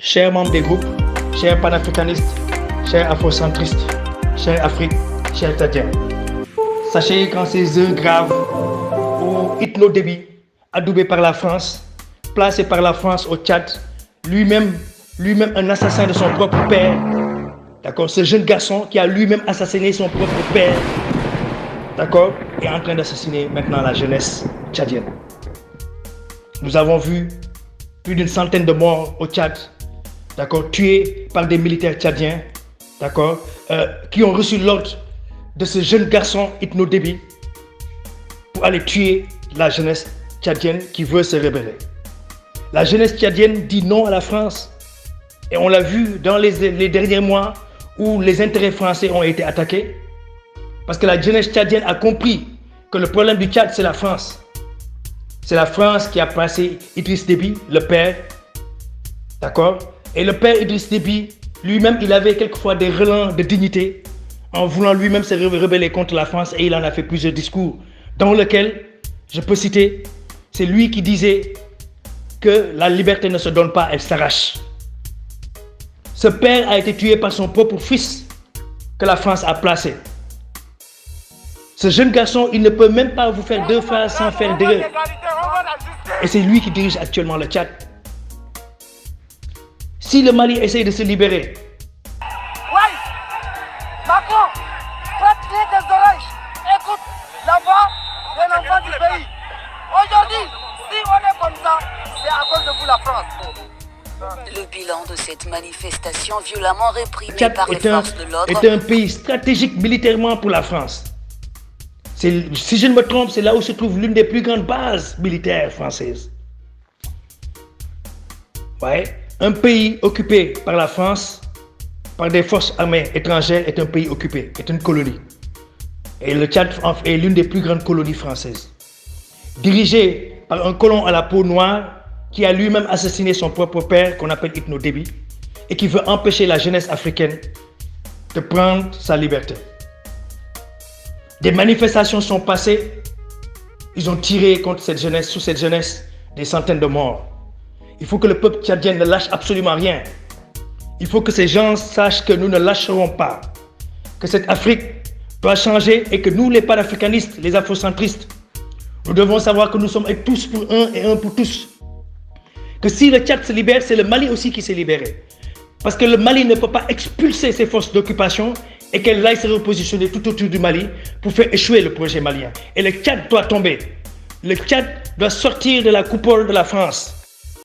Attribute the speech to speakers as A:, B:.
A: Chers membres des groupes, chers panafricanistes, chers afrocentristes, chers Afrique, chers Tchadiens, sachez qu'en ces heures graves où Itno Déby, adoubé par la France, placé par la France au Tchad, lui-même un assassin de son propre père, d'accord, ce jeune garçon qui a lui-même assassiné son propre père, d'accord, est en train d'assassiner maintenant la jeunesse tchadienne. Nous avons vu plus d'une centaine de morts au Tchad, d'accord, tués par des militaires tchadiens, d'accord, qui ont reçu l'ordre de ce jeune garçon Itno Déby pour aller tuer la jeunesse tchadienne qui veut se rebeller. La jeunesse tchadienne dit non à la France et on l'a vu dans les derniers mois où les intérêts français ont été attaqués parce que la jeunesse tchadienne a compris que le problème du Tchad c'est la France. C'est la France qui a placé Idriss Déby, le père, d'accord? Et le père Idriss Déby, lui-même, il avait quelquefois des relents de dignité en voulant lui-même se rebeller contre la France et il en a fait plusieurs discours dans lesquels, je peux citer, c'est lui qui disait que la liberté ne se donne pas, elle s'arrache. Ce père a été tué par son propre fils que la France a placé. Ce jeune garçon, il ne peut même pas vous faire deux phrases sans faire d'erreur. Et c'est lui qui dirige actuellement le Tchad. Si le Mali essaye de se libérer,
B: oui, Macron, faites des oreilles. Écoute la voix d'un enfant du pays. Aujourd'hui, si on est comme ça, c'est à cause de vous la France.
C: Le bilan de cette manifestation violemment réprimée
A: le Tchad
C: par les forces de l'ordre
A: est un pays stratégique militairement pour la France. Si je ne me trompe, c'est là où se trouve l'une des plus grandes bases militaires françaises. Ouais. Un pays occupé par la France, par des forces armées étrangères, est un pays occupé, est une colonie. Et le Tchad est l'une des plus grandes colonies françaises. Dirigé par un colon à la peau noire qui a lui-même assassiné son propre père, qu'on appelle Itno Déby, et qui veut empêcher la jeunesse africaine de prendre sa liberté. Des manifestations sont passées, ils ont tiré contre cette jeunesse, sous cette jeunesse, des centaines de morts. Il faut que le peuple tchadien ne lâche absolument rien. Il faut que ces gens sachent que nous ne lâcherons pas, que cette Afrique doit changer et que nous, les panafricanistes, les afrocentristes, nous devons savoir que nous sommes tous pour un et un pour tous. Que si le Tchad se libère, c'est le Mali aussi qui s'est libéré. Parce que le Mali ne peut pas expulser ses forces d'occupation et qu'elles aillent se repositionner tout autour du Mali pour faire échouer le projet malien. Et le Tchad doit tomber. Le Tchad doit sortir de la coupole de la France.